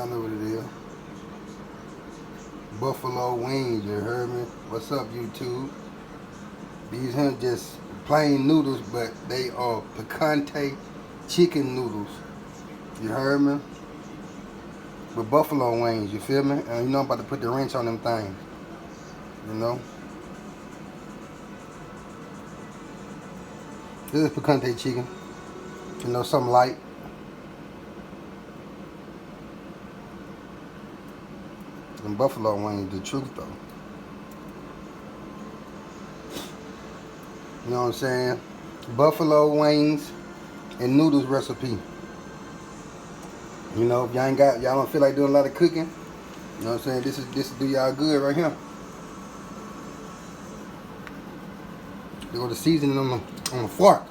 Y'all know what it is. Buffalo wings, you heard me? What's up, YouTube? These here just plain noodles, but they are picante chicken noodles. You heard me? With buffalo wings, you feel me? And you know I'm about to put the wrench on them things. You know? This is picante chicken. You know, something light. Them buffalo wings, the truth though. You know what I'm saying? Buffalo wings and noodles recipe. You know, if y'all don't feel like doing a lot of cooking, you know what I'm saying? This do y'all good right here. They go to seasoning on the fork.